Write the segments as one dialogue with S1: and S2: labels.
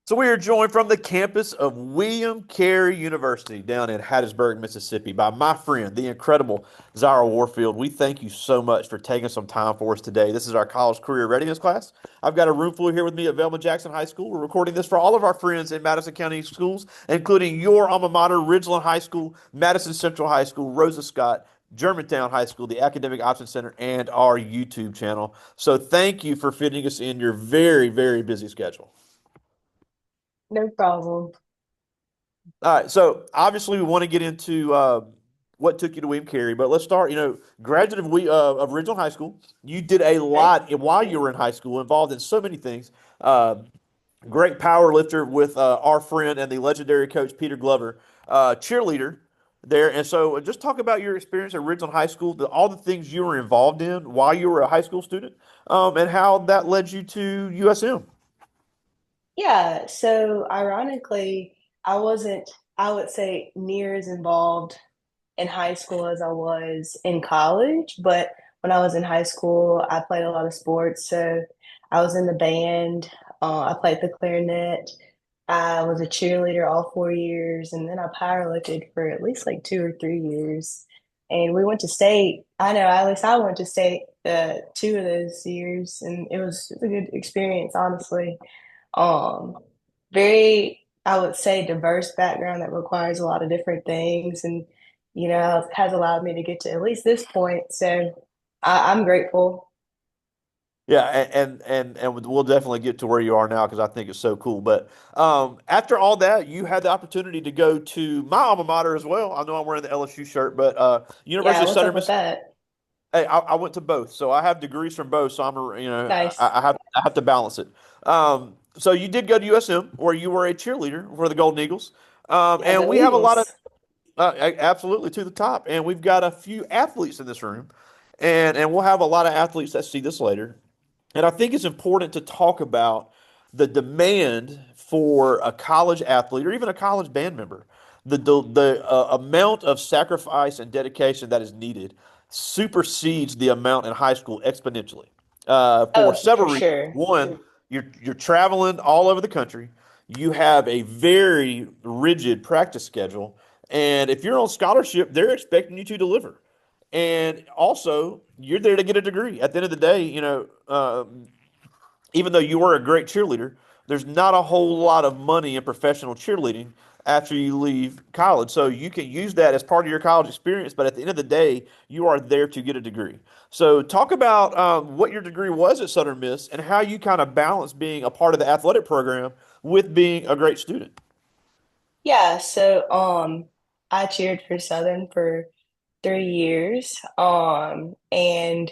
S1: So we are joined from the campus of William Carey University down in Hattiesburg, Mississippi, by my friend, the incredible Zyra Warfield. We thank you so much for taking some time for us today. This is our college career readiness class. I've got a room full here with me at Velma Jackson High School. We're recording this for all of our friends in Madison County schools, including your alma mater, Ridgeland High School, Madison Central High School, Rosa Scott, Germantown High School, the Academic Options Center, and our YouTube channel. So thank you for fitting us in your very, very busy schedule.
S2: No problem.
S1: All right, so obviously we want to get into what took you to William Carey, but let's start. Graduate of Ridgeland High School, you did a
S2: Okay.
S1: lot while you were in high school, involved in so many things. Uh, Great power lifter with our friend and the legendary coach Peter Glover, cheerleader there. And so, just talk about your experience at Ridgeland High School, all the things you were involved in while you were a high school student, and how that led you to USM.
S2: Yeah, so ironically, I wasn't, I would say, near as involved in high school as I was in college. But when I was in high school, I played a lot of sports. So I was in the band, I played the clarinet, I was a cheerleader all 4 years, and then I powerlifted for at least like 2 or 3 years. And we went to state. I know, at least I went to state 2 of those years, and it was a good experience, honestly. Um, very, I would say, diverse background that requires a lot of different things, and has allowed me to get to at least this point. So I'm grateful.
S1: Yeah, and we'll definitely get to where you are now because I think it's so cool. But after all that, you had the opportunity to go to my alma mater as well. I know I'm wearing the LSU shirt, but University
S2: Yeah,
S1: of
S2: what's
S1: Southern
S2: up with
S1: Mississippi.
S2: that?
S1: Hey, I went to both, so I have degrees from both. So
S2: Nice.
S1: I have to balance it. So you did go to USM where you were a cheerleader for the Golden Eagles,
S2: Yeah,
S1: and
S2: go
S1: we have a lot of
S2: Eagles.
S1: absolutely to the top, and we've got a few athletes in this room, and we'll have a lot of athletes that see this later. And I think it's important to talk about the demand for a college athlete or even a college band member. The amount of sacrifice and dedication that is needed supersedes the amount in high school exponentially for
S2: Oh,
S1: several
S2: for
S1: reasons.
S2: sure.
S1: One, you're traveling all over the country. You have a very rigid practice schedule, and if you're on scholarship, they're expecting you to deliver. And also, you're there to get a degree. At the end of the day, even though you were a great cheerleader, there's not a whole lot of money in professional cheerleading after you leave college. So you can use that as part of your college experience, but at the end of the day, you are there to get a degree. So talk about what your degree was at Southern Miss and how you kind of balance being a part of the athletic program with being a great student.
S2: Yeah, so I cheered for Southern for 3 years. And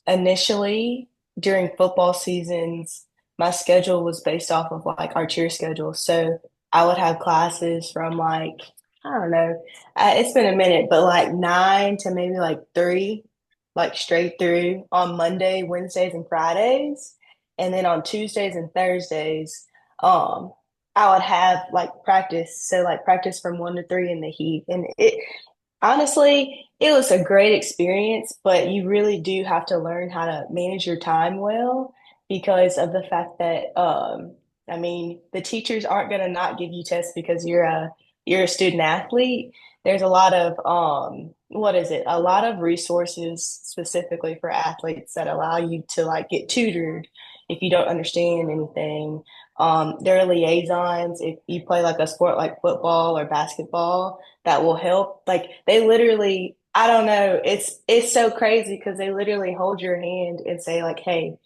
S2: initially during football seasons, my schedule was based off of like our cheer schedule. So I would have classes from like, I don't know, it's been a minute, but like 9 to maybe like 3, like straight through on Monday, Wednesdays, and Fridays. And then on Tuesdays and Thursdays, um, I would have like practice. So like practice from 1 to 3 in the heat. And it honestly, it was a great experience, but you really do have to learn how to manage your time well because of the fact that I mean, the teachers aren't going to not give you tests because you're a student athlete. There's a lot of what is it? A lot of resources specifically for athletes that allow you to like get tutored if you don't understand anything. There are liaisons if you play like a sport like football or basketball that will help. Like they literally, I don't know, it's so crazy because they literally hold your hand and say like, "Hey,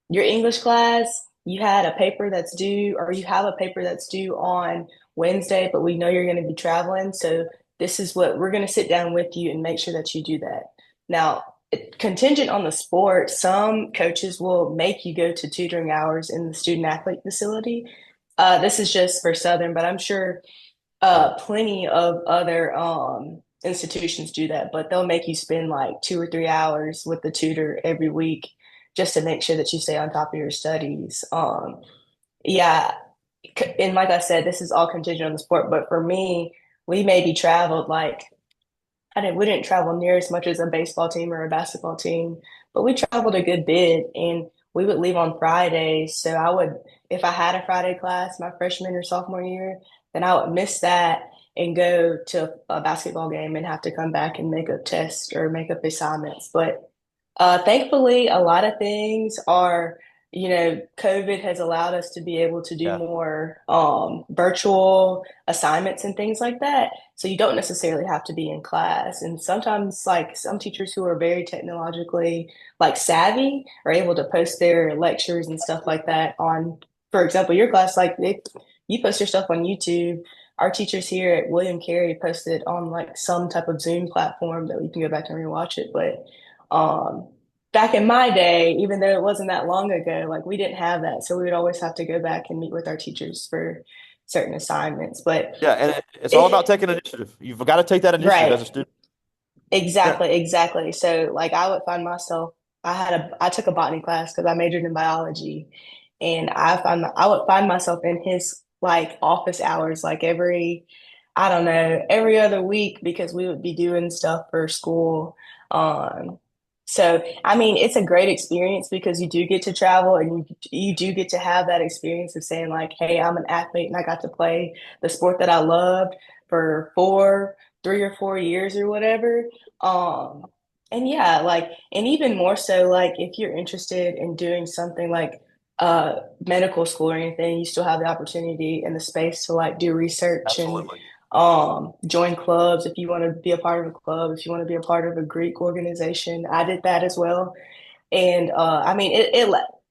S2: your English class, you had a paper that's due, or you have a paper that's due on Wednesday, but we know you're going to be traveling. So this is what we're going to sit down with you and make sure that you do that." Now, contingent on the sport, some coaches will make you go to tutoring hours in the student athlete facility. This is just for Southern, but I'm sure plenty of other institutions do that, but they'll make you spend like 2 or 3 hours with the tutor every week just to make sure that you stay on top of your studies. Yeah, and like I said, this is all contingent on the sport, but for me, we maybe traveled like we didn't travel near as much as a baseball team or a basketball team, but we traveled a good bit, and we would leave on Fridays. So I would, if I had a Friday class my freshman or sophomore year, then I would miss that and go to a basketball game and have to come back and make up tests or make up assignments. But thankfully, a lot of things are, COVID has allowed us to be able to do
S1: Yeah.
S2: more virtual assignments and things like that. So you don't necessarily have to be in class. And sometimes, like some teachers who are very technologically like savvy are able to post their lectures and stuff like that on, for example, your class, like you post your stuff on YouTube. Our teachers here at William Carey posted on like some type of Zoom platform that we can go back and rewatch it. But um, back in my day, even though it wasn't that long ago, like we didn't have that. So we would always have to go back and meet with our teachers for certain assignments. But
S1: Yeah, and it's all about
S2: it,
S1: taking initiative. You've got to take that initiative
S2: right,
S1: as a student. Yeah.
S2: exactly, exactly. So like I would find myself, I took a botany class because I majored in biology, and I would find myself in his like office hours, like I don't know, every other week because we would be doing stuff for school. Um, so I mean, it's a great experience because you do get to travel and you do get to have that experience of saying like, hey, I'm an athlete and I got to play the sport that I loved for 3 or 4 years or whatever. Um, and yeah, like, and even more so, like, if you're interested in doing something like medical school or anything, you still have the opportunity and the space to like do research and
S1: Absolutely.
S2: join clubs if you want to be a part of a club, if you want to be a part of a Greek organization. I did that as well. And I mean,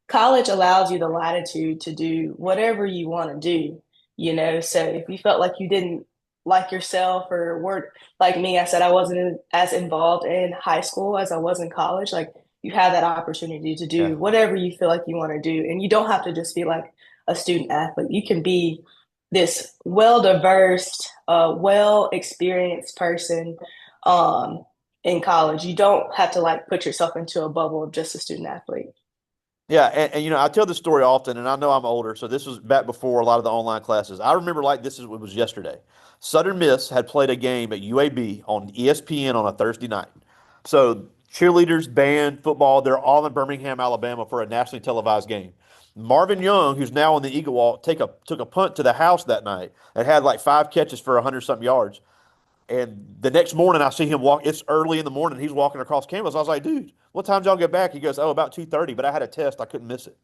S2: college allows you the latitude to do whatever you want to do, So if you felt like you didn't like yourself or weren't like me, I said I wasn't as involved in high school as I was in college. Like you have that opportunity to
S1: Yeah.
S2: do whatever you feel like you want to do, and you don't have to just be like a student athlete. You can be this well-diverse, well-experienced person. Um, in college. You don't have to like put yourself into a bubble of just a student athlete.
S1: Yeah, I tell this story often, and I know I'm older, so this was back before a lot of the online classes. I remember like this is it was yesterday. Southern Miss had played a game at UAB on ESPN on a Thursday night. So cheerleaders, band, football, they're all in Birmingham, Alabama for a nationally televised game. Marvin Young, who's now on the Eagle Wall, took a punt to the house that night and had like 5 catches for 100 something yards. And the next morning, I see him walk. It's early in the morning. He's walking across campus. I was like, dude, what time y'all get back? He goes, oh, about 2:30. But I had a test. I couldn't miss it.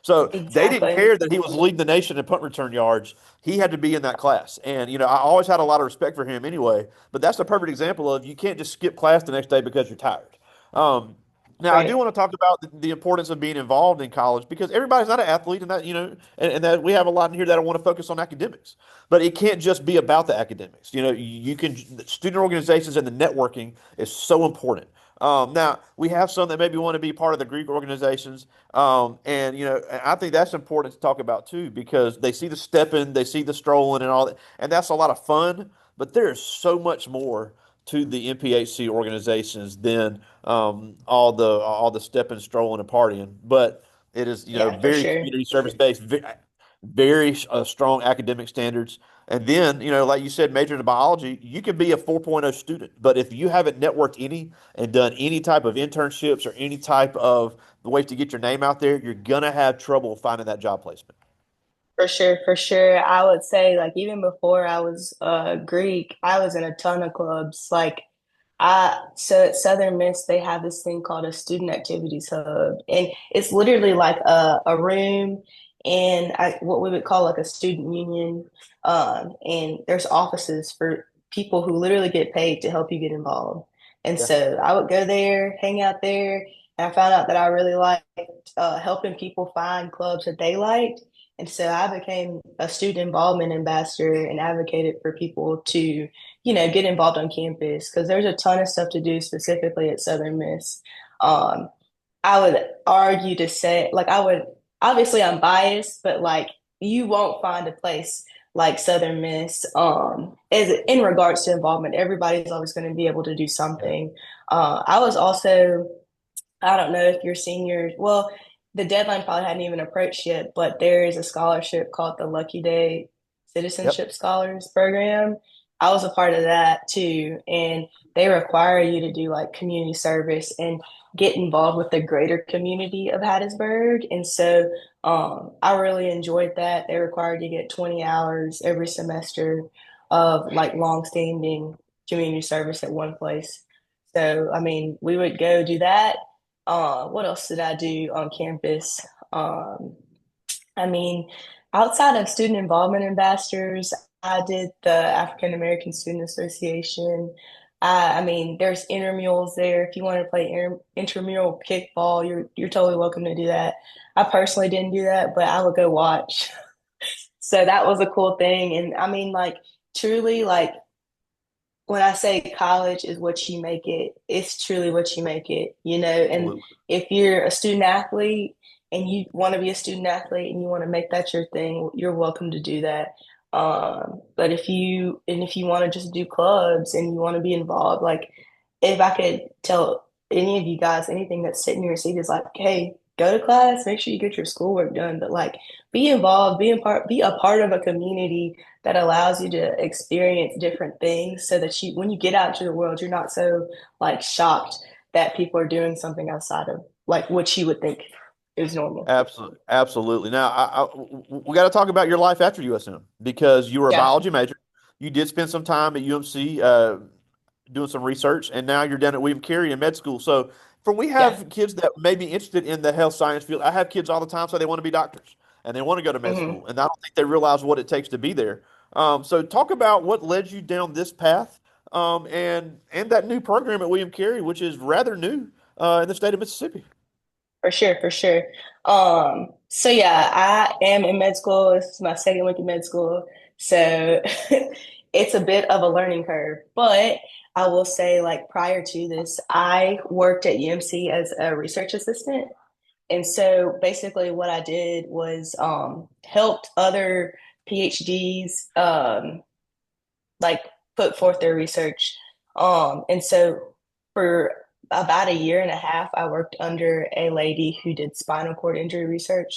S1: So they didn't
S2: Exactly.
S1: care that he was leading the nation in punt return yards. He had to be in that class. And, I always had a lot of respect for him anyway. But that's a perfect example of you can't just skip class the next day because you're tired. Um, Now, I do
S2: Right.
S1: want to talk about the importance of being involved in college because everybody's not an athlete, and and that we have a lot in here that want to focus on academics. But it can't just be about the academics. You can student organizations and the networking is so important. Now, we have some that maybe want to be part of the Greek organizations, and I think that's important to talk about too because they see the stepping, they see the strolling, and all that, and that's a lot of fun. But there is so much more to the MPHC organizations than all the stepping, strolling, and partying. But it is
S2: Yeah, for
S1: very
S2: sure.
S1: community service based, very strong academic standards. And then like you said, majoring in biology, you can be a 4.0 student, but if you haven't networked any and done any type of internships or any type of ways to get your name out there, you're gonna have trouble finding that job placement.
S2: For sure, for sure. I would say like even before I was Greek, I was in a ton of clubs. Like so at Southern Miss, they have this thing called a student activities hub, and it's literally like a room and what we would call like a student union. And there's offices for people who literally get paid to help you get involved. And
S1: Yeah.
S2: so I would go there, hang out there, and I found out that I really liked helping people find clubs that they liked. And so I became a student involvement ambassador and advocated for people to get involved on campus because there's a ton of stuff to do specifically at Southern Miss. Um, I would argue to say, like, obviously I'm biased, but like, you won't find a place like Southern Miss as in regards to involvement. Everybody's always going to be able to do
S1: Yeah.
S2: something. I was also I don't know if your seniors, well, the deadline probably hadn't even approached yet, but there is a scholarship called the Lucky Day
S1: Yep.
S2: Citizenship Scholars Program. I was a part of that too. And they require you to do like community service and get involved with the greater community of Hattiesburg. And so I really enjoyed that. They required you to get 20 hours every semester of like long-standing community service at one place. So, I mean, we would go do that. What else did I do on campus? Um, I mean, outside of student involvement ambassadors, I did the African American Student Association. I mean, there's intramurals there. If you want to play intramural kickball, you're totally welcome to do that. I personally didn't do that, but I would go watch. So that was a cool thing. And I mean, like truly, like when I say college is what you make it, it's truly what you make it, you know. And
S1: Absolutely.
S2: if you're a student athlete and you want to be a student athlete and you want to make that your thing, you're welcome to do that. But if you want to just do clubs and you want to be involved, like if I could tell any of you guys anything that's sitting in your seat is like, hey, go to class, make sure you get your schoolwork done, but like be involved, be a part of a community that allows you to experience different things so that you when you get out into the world you're not so like shocked that people are doing something outside of like what you would think is normal.
S1: Absolutely, absolutely. Now, we got to talk about your life after USM because you were a
S2: Yeah.
S1: biology major. You did spend some time at UMC doing some research, and now you're down at William Carey in med school. So, for we
S2: Yeah.
S1: have kids that may be interested in the health science field. I have kids all the time, so they want to be doctors and they want to go to med
S2: Hmm.
S1: school, and I don't think they realize what it takes to be there. So, talk about what led you down this path, and that new program at William Carey, which is rather new in the state of Mississippi.
S2: For sure, for sure. So yeah, I am in med school. This is my second week in med school. So it's a bit of a learning curve. But I will say, like prior to this, I worked at UMC as a research assistant. And so basically what I did was helped other PhDs like put forth their research. And so for about a year and a half, I worked under a lady who did spinal cord injury research,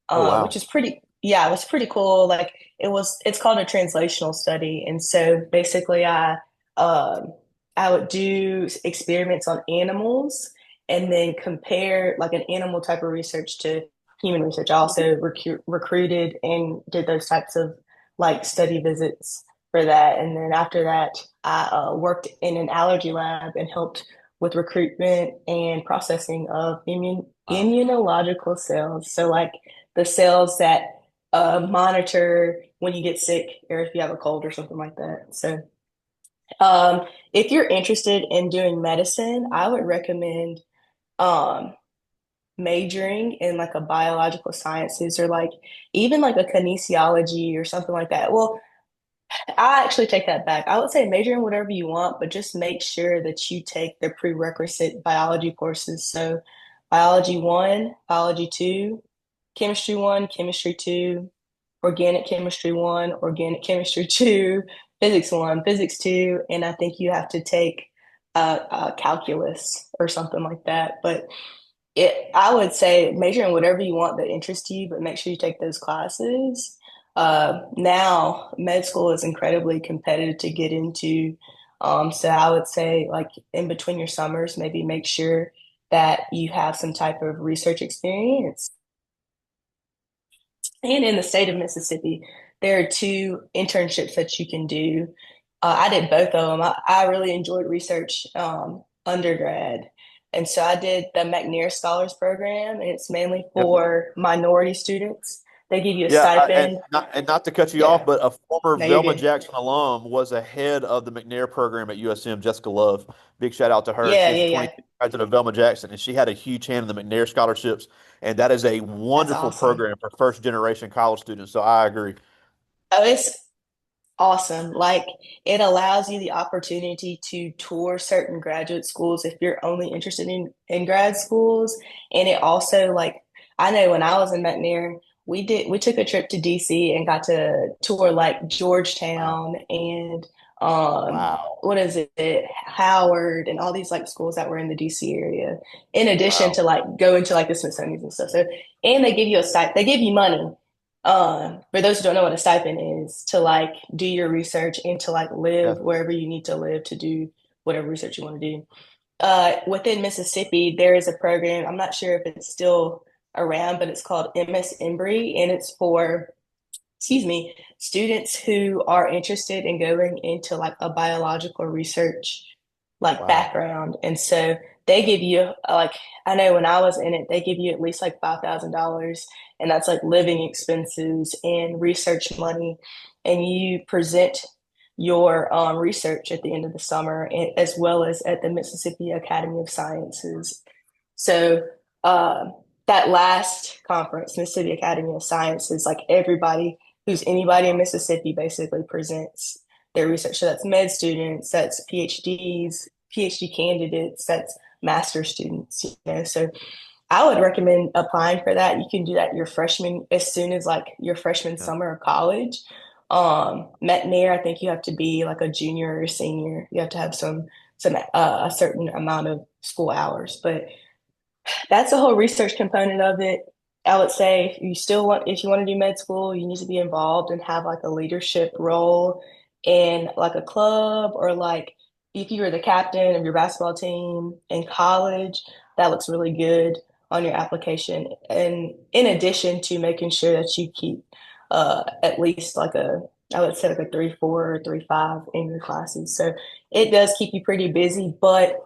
S1: Oh,
S2: which
S1: wow.
S2: is pretty, yeah, it was pretty cool. Like it's called a translational study. And so basically um, I would do experiments on animals and then compare like an animal type of research to human research. I also recruited and did those types of like study visits for that. And then after that, I worked in an allergy lab and helped with recruitment and processing of
S1: Wow.
S2: immunological cells. So, like the cells that monitor when you get sick or if you have a cold or something like that. So, um, if you're interested in doing medicine, I would recommend um, majoring in like a biological sciences or like even like a kinesiology or something like that. Well, I actually take that back. I would say major in whatever you want, but just make sure that you take the prerequisite biology courses. So, biology one, biology two, chemistry one, chemistry two, organic chemistry one, organic chemistry two, physics one, physics two, and I think you have to take calculus or something like that. But I would say major in whatever you want that interests you, but make sure you take those classes. Now, med school is incredibly competitive to get into. So I would say, like in between your summers, maybe make sure that you have some type of research experience. And in the state of Mississippi, there are two internships that you can do. I did both of them. I really enjoyed research undergrad. And so I did the McNair Scholars Program, and it's mainly
S1: Yep.
S2: for minority students. They give you a
S1: Yeah,
S2: stipend.
S1: and not to cut you off,
S2: Yeah,
S1: but a former
S2: no, you're
S1: Velma
S2: good.
S1: Jackson alum was a head of the McNair program at USM, Jessica Love. Big shout out to her.
S2: Yeah,
S1: She's
S2: yeah,
S1: a
S2: yeah.
S1: 22 graduate of Velma Jackson, and she had a huge hand in the McNair scholarships. And that is a
S2: That's
S1: wonderful
S2: awesome.
S1: program for first generation college students. So I agree.
S2: Oh, it's awesome. Like it allows you the opportunity to tour certain graduate schools if you're only interested in grad schools. And it also like I know when I was in McNair, we took a trip to DC and got to tour like
S1: Wow.
S2: Georgetown and
S1: Wow.
S2: what is it, Howard and all these like schools that were in the DC area, in addition
S1: Wow.
S2: to like go into like the Smithsonian and stuff. So and they give you a site, they give you money For those who don't know what a stipend is, to like do your research and to like live
S1: Yeah.
S2: wherever you need to live to do whatever research you want to do. Within Mississippi, there is a program. I'm not sure if it's still around, but it's called MS Embry, and it's for, excuse me, students who are interested in going into like a biological research like
S1: Wow.
S2: background. And so they give you like, I know when I was in it, they give you at least like $5,000, and that's like living expenses and research money. And you present your research at the end of the summer, as well as at the Mississippi Academy of Sciences. So uh, that last conference, Mississippi Academy of Sciences, like everybody who's anybody in Mississippi basically presents their research. So that's med students, that's PhDs, PhD candidates, that's master students, you know. So I would recommend applying for that. You can do that your freshman, as soon as like your freshman
S1: Yeah.
S2: summer of college. Met near, I think you have to be like a junior or a senior. You have to have some a certain amount of school hours, but that's the whole research component of it. I would say if you want to do med school, you need to be involved and have like a leadership role in like a club, or like if you were the captain of your basketball team in college, that looks really good on your application. And in addition to making sure that you keep at least like I would say like a 3.4 or 3.5 in your classes. So it does keep you pretty busy, but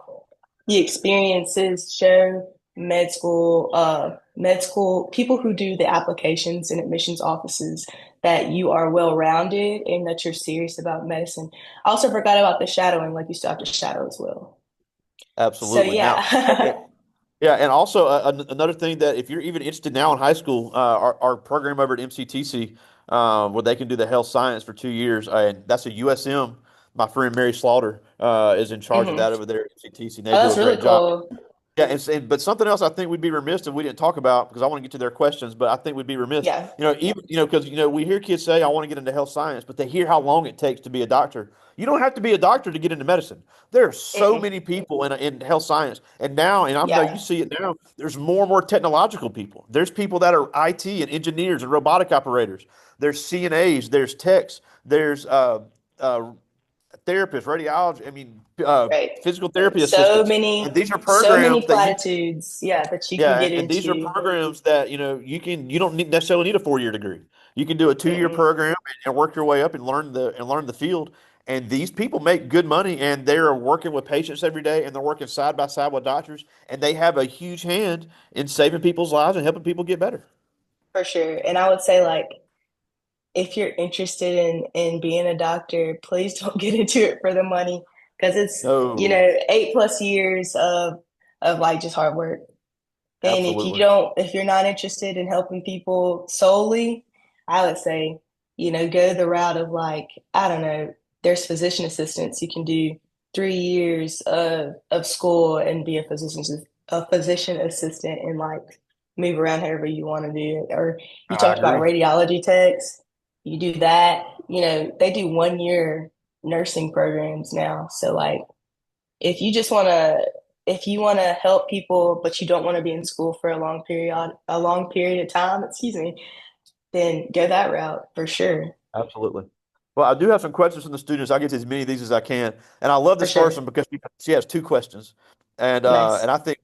S2: the experiences show med school people who do the applications and admissions offices that you are well rounded and that you're serious about medicine. I also forgot about the shadowing, like you still have to shadow as well. So
S1: Absolutely. Now,
S2: yeah.
S1: yeah, and also another thing that if you're even interested now in high school, our program over at MCTC, where they can do the health science for 2 years, and that's a USM. My friend Mary Slaughter is in charge of
S2: Hmm.
S1: that over there at MCTC, and
S2: Oh,
S1: they do
S2: that's
S1: a
S2: really
S1: great job.
S2: cool.
S1: Yeah, but something else I think we'd be remiss if we didn't talk about because I want to get to their questions, but I think we'd be remiss,
S2: Yeah.
S1: even because we hear kids say I want to get into health science, but they hear how long it takes to be a doctor. You don't have to be a doctor to get into medicine. There are so
S2: Mm-mm.
S1: many people in health science, and now, and I know you
S2: Yeah.
S1: see it now. There's more and more technological people. There's people that are IT and engineers and robotic operators. There's CNAs. There's techs. There's uh, therapists, radiology. I mean,
S2: Right.
S1: physical therapy
S2: So
S1: assistants, and
S2: many,
S1: these are
S2: so many
S1: programs that you
S2: platitudes, yeah, that you can
S1: yeah,
S2: get
S1: and these are
S2: into.
S1: programs that you don't necessarily need a 4 year degree. You can do a 2 year
S2: Mm-mm.
S1: program and work your way up and learn the field. And these people make good money, and they're working with patients every day, and they're working side by side with doctors, and they have a huge hand in saving people's lives and helping people get better.
S2: For sure. And I would say like if you're interested in being a doctor, please don't get into it for the money, because it's, you
S1: No,
S2: know, 8+ years of like just hard work. And
S1: absolutely.
S2: if you're not interested in helping people solely, I would say, you know, go the route of like, I don't know, there's physician assistants. You can do 3 years of school and be a physician assistant and like move around however you want to do it. Or you
S1: I
S2: talked about
S1: agree.
S2: radiology techs. You do that. You know, they do 1 year nursing programs now. So like if you just want to if you want to help people but you don't want to be in school for a long period of time, excuse me, then go that route for sure.
S1: Absolutely. Well, I do have some questions from the students. I'll get to as many of these as I can. And I love
S2: For
S1: this first one
S2: sure.
S1: because she has two questions.
S2: Nice.
S1: And I think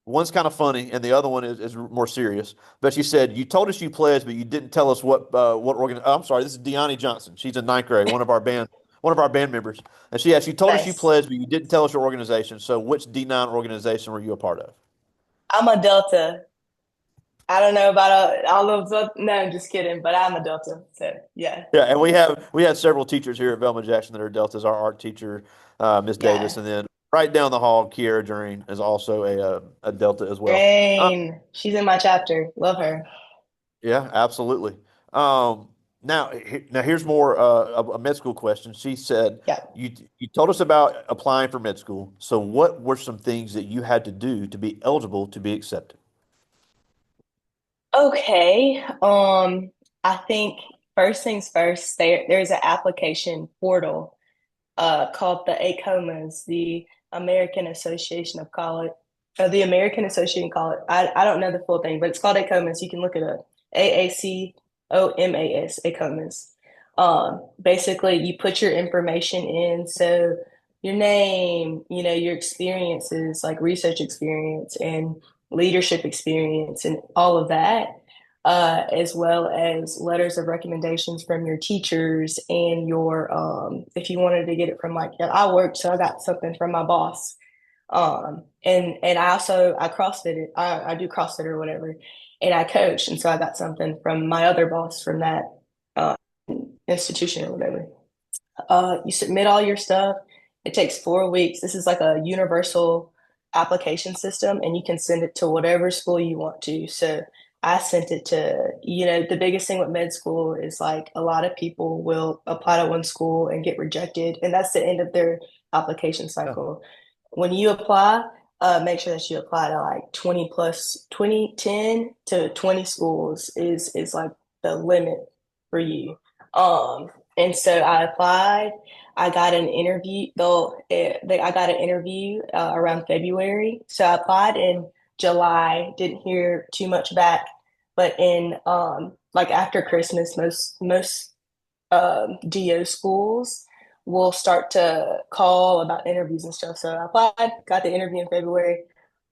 S1: one's kind of funny and the other one is more serious. But she said, you told us you pledged, but you didn't tell us what I'm sorry, this is Deani Johnson. She's in ninth grade, one of our band members. And she asked, you told us you
S2: Nice.
S1: pledged, but you didn't tell us your organization. So which D9 organization were you a part of?
S2: I'm a Delta. I don't know about all those no, I'm just kidding, but I'm a Delta. So yeah.
S1: Yeah, and we had several teachers here at Velma Jackson that are Deltas. Our art teacher, Miss Davis,
S2: Yeah.
S1: and then right down the hall, Kiera Drain is also a Delta as well.
S2: Rain. She's in my chapter. Love her.
S1: Yeah, absolutely. Now here's more a med school question. She said
S2: Yeah.
S1: you told us about applying for med school. So what were some things that you had to do to be eligible to be accepted?
S2: Okay. I think first things first, there's an application portal called the ACOMAS, the American Association of College, the American Association College. I don't know the full thing, but it's called ACOMAS. You can look it up. AAC. OMAS, ACOMAS. Basically, you put your information in, so your name, your experiences, like research experience and leadership experience, and all of that, as well as letters of recommendations from your teachers and your, if you wanted to get it from like, I worked, so I got something from my boss. And I CrossFit it. I do CrossFit or whatever, and I coach, and so I got something from my other boss from that uh, institution or whatever. You submit all your stuff. It takes 4 weeks. This is like a universal application system, and you can send it to whatever school you want to. So I sent it to, the biggest thing with med school is like a lot of people will apply to one school and get rejected, and that's the end of their application
S1: Yeah.
S2: cycle. When you apply, make sure that you apply to like 20 plus 20, 10 to 20 schools is like the limit for you. And so I applied. I got an interview, though. I got an interview around February. So I applied in July. Didn't hear too much back, but in like after Christmas, most DO schools will start to call about interviews and stuff. So I applied, got the interview in February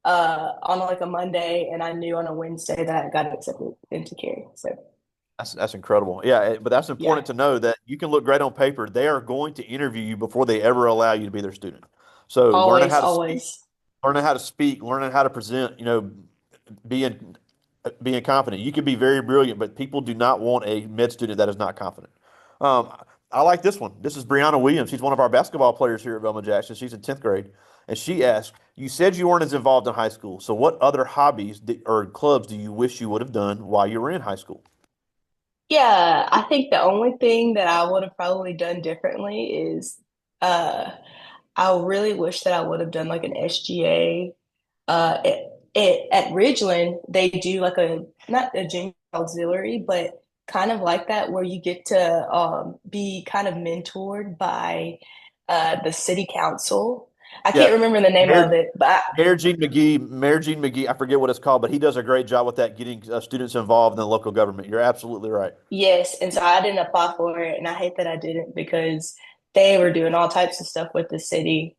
S2: on like a Monday, and I knew on a Wednesday that I got accepted into Cary. So
S1: That's incredible. Yeah, but that's
S2: yeah.
S1: important to know that you can look great on paper. They are going to interview you before they ever allow you to be their student. So
S2: Always, always.
S1: learning how to speak, learning how to present, being being confident. You could be very brilliant, but people do not want a med student that is not confident. Um, I like this one. This is Brianna Williams. She's one of our basketball players here at Velma Jackson. She's in 10th grade. And she asked, you said you weren't as involved in high school. So what other or clubs do you wish you would have done while you were in high school?
S2: Yeah, I think the only thing that I would have probably done differently is uh I really wish that I would have done like an SGA. At Ridgeland, they do like a not a junior auxiliary, but kind of like that where you get to be kind of mentored by the city council. I
S1: Yeah,
S2: can't remember the name of
S1: Mayor
S2: it, but
S1: Mayor Gene McGee. I forget what it's called, but he does a great job with that, getting students involved in the local government. You're absolutely right.
S2: yes, and so I didn't apply for it, and I hate that I didn't because they were doing all types of stuff with the city.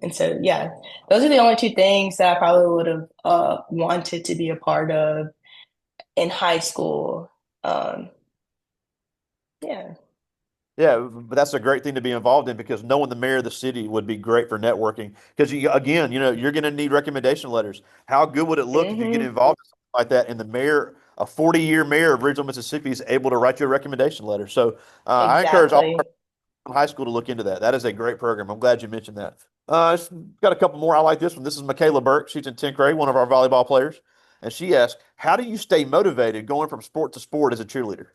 S2: And so yeah, those are the only two things that I probably would have wanted to be a part of in high school. Um, yeah.
S1: Yeah, but that's a great thing to be involved in because knowing the mayor of the city would be great for networking. Because again, you're going to need recommendation letters. How good would it look if you get
S2: Hmm.
S1: involved in something like that, and the mayor, a 40-year mayor of Ridgeland, Mississippi, is able to write you a recommendation letter? So I encourage all
S2: Exactly.
S1: our high school to look into that. That is a great program. I'm glad you mentioned that. It's got a couple more. I like this one. This is Michaela Burke. She's in 10th grade, one of our volleyball players, and she asked, "How do you stay motivated going from sport to sport as a cheerleader?"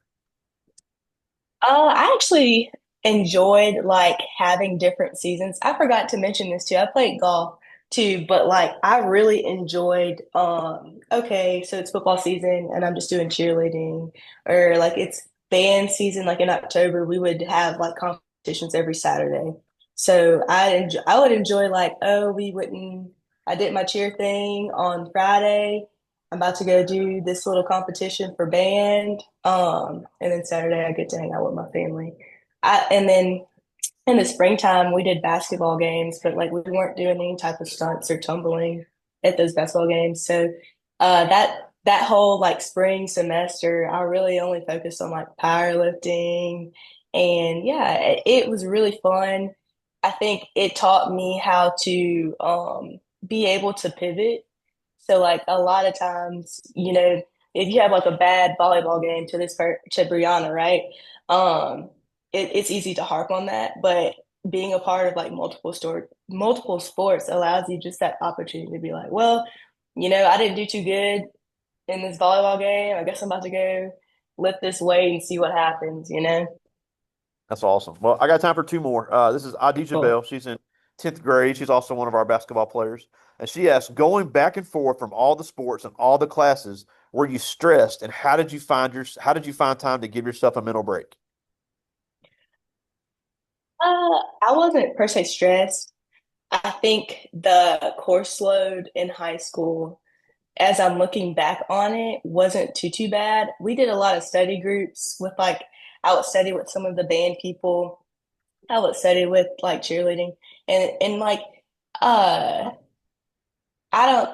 S2: I actually enjoyed like having different seasons. I forgot to mention this too. I played golf too, but like I really enjoyed okay, so it's football season and I'm just doing cheerleading, or like it's band season, like in October we would have like competitions every Saturday. So I would enjoy like, oh, we wouldn't I did my cheer thing on Friday. I'm about to go do this little competition for band. And then Saturday I get to hang out with my family. And then in the springtime we did basketball games, but like we weren't doing any type of stunts or tumbling at those basketball games. So that whole like spring semester, I really only focused on like powerlifting. And yeah, it was really fun. I think it taught me how to be able to pivot. So like a lot of times, if you have like a bad volleyball game to Brianna, right? Um, it's easy to harp on that, but being a part of like multiple sports allows you just that opportunity to be like, well, I didn't do too good in this volleyball game. I guess I'm about to go lift this weight and see what happens.
S1: That's awesome. Well, I got time for two more. This is Adija Bell.
S2: Cool.
S1: She's in 10th grade. She's also one of our basketball players. And she asked, going back and forth from all the sports and all the classes, were you stressed? And how did you find time to give yourself a mental break?
S2: I wasn't per se stressed. I think the course load in high school as I'm looking back on it, wasn't too bad. We did a lot of study groups with like I would study with some of the band people. I would study with like cheerleading and like uh I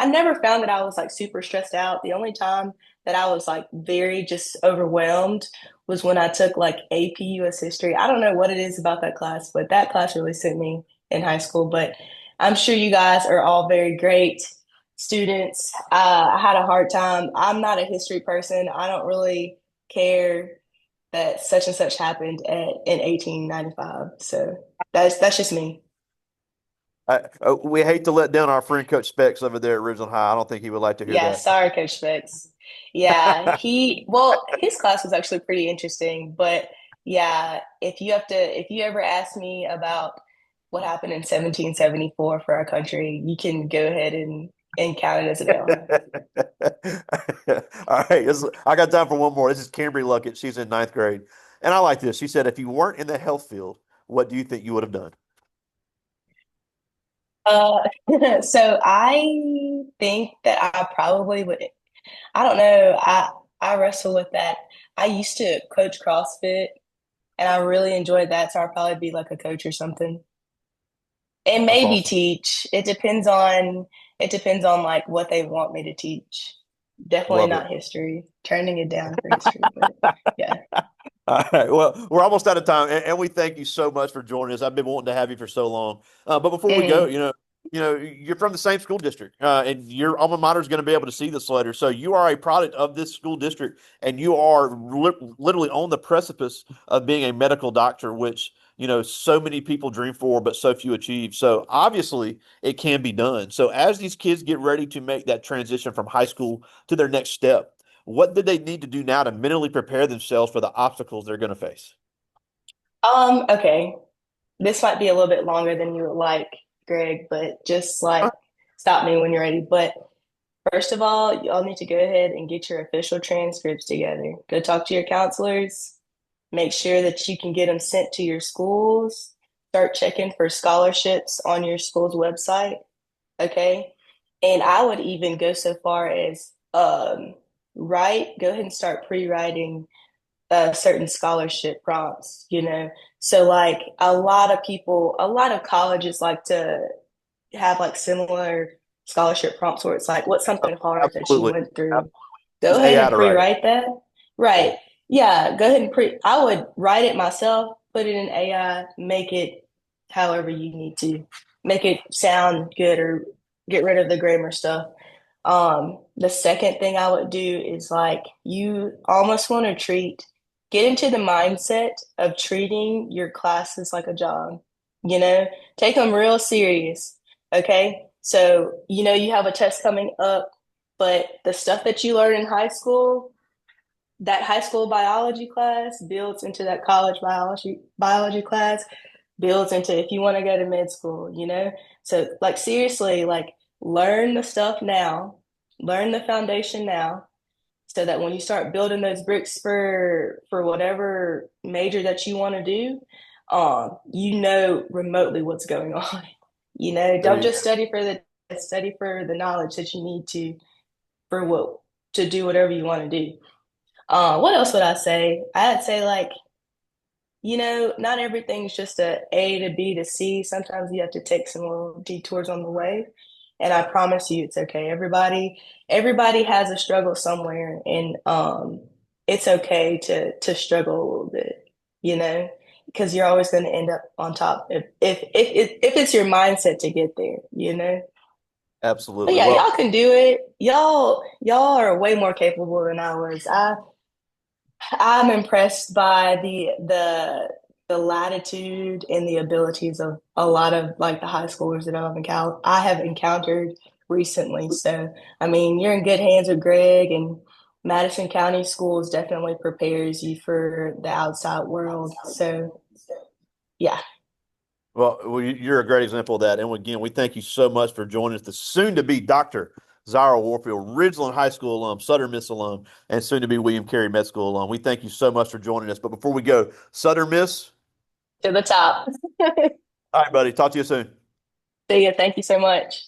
S2: never found that I was like super stressed out. The only time that I was like very just overwhelmed was when I took like AP US history. I don't know what it is about that class, but that class really sent me in high school. But I'm sure you guys are all very great students. I had a hard time. I'm not a history person. I don't really care that such and such happened in 1895. So that's just me.
S1: We hate to let down our friend Coach Specs over there at Ridgeland High. I don't think he would like to hear
S2: Yeah,
S1: that.
S2: sorry, Coach Specs. Yeah, well, his class was actually pretty interesting, but yeah, if you ever ask me about what happened in 1774 for our country, you can go ahead and count it as an L.
S1: All right, I got time for one more. This is Cambry Luckett. She's in ninth grade. And I like this. She said, if you weren't in the health field, what do you think you would have done?
S2: Uh, so I think that I probably would. I don't know. I wrestle with that. I used to coach CrossFit, and I really enjoyed that, so I'd probably be like a coach or something. And
S1: That's
S2: maybe
S1: awesome.
S2: teach. It depends on like what they want me to teach. Definitely
S1: Love it.
S2: not history. Turning it down for history, but yeah.
S1: All right. Well, we're almost out of time, and we thank you so much for joining us. I've been wanting to have you for so long. But before we go,
S2: Mm.
S1: you're from the same school district, and your alma mater is going to be able to see this letter. So you are a product of this school district, and you are literally on the precipice of being a medical doctor, which so many people dream for, but so few achieve. So obviously, it can be done. So as these kids get ready to make that transition from high school to their next step, what do they need to do now to mentally prepare themselves for the obstacles they're going to face?
S2: Okay. This might be a little bit longer than you would like, Greg, but just like stop me when you're ready. But first of all, y'all need to go ahead and get your official transcripts together. Go talk to your counselors. Make sure that you can get them sent to your schools. Start checking for scholarships on your school's website. Okay. And I would even go so far as go ahead and start pre-writing certain scholarship prompts, you know. So like a lot of colleges like to have like similar scholarship prompts where it's like, what's something hard that you
S1: Absolutely.
S2: went through?
S1: Absolutely.
S2: Go
S1: Use
S2: ahead
S1: AI
S2: and
S1: to write it.
S2: pre-write that.
S1: Yeah,
S2: Right. Yeah, go ahead and I would write it myself, put it in AI, make it however you need to. Make it sound good or get rid of the grammar stuff. The second thing I would do is like you almost want to get into the mindset of treating your classes like a job, you know, take them real serious. Okay. So, you know, you have a test coming up, but the stuff that you learn in high school, that high school biology class builds into that college biology class, builds into if you want to go to med school, you know? So like seriously, like learn the stuff now, learn the foundation now, so that when you start building those bricks for whatever major that you want to do, you know remotely what's going on. You know,
S1: there
S2: don't
S1: you
S2: just
S1: go.
S2: study for the knowledge that you need for what to do whatever you want to do. What else would I say? I'd say like, you know, not everything's just A to B to C. Sometimes you have to take some little detours on the way. And I promise you it's okay. Everybody has a struggle somewhere and it's okay to struggle a little bit, you know, because you're always going to end up on top if it's your mindset to get there, you know. But
S1: Absolutely.
S2: yeah,
S1: Well,
S2: y'all can do it. Y'all are way more capable than I was. I'm impressed by the latitude and the abilities of a lot of like the high schoolers that I have encountered recently. So, I mean, you're in good hands with Greg, and Madison County Schools definitely prepares you for the outside world. So, yeah.
S1: you're a great example of that. And again, we thank you so much for joining us, the soon to be Dr. Zyra Warfield, Ridgeland High School alum, Southern Miss alum, and soon to be William Carey Med School alum. We thank you so much for joining us. But before we go, Southern Miss,
S2: To the top.
S1: all right, buddy, talk to you soon.
S2: See ya. Thank you so much.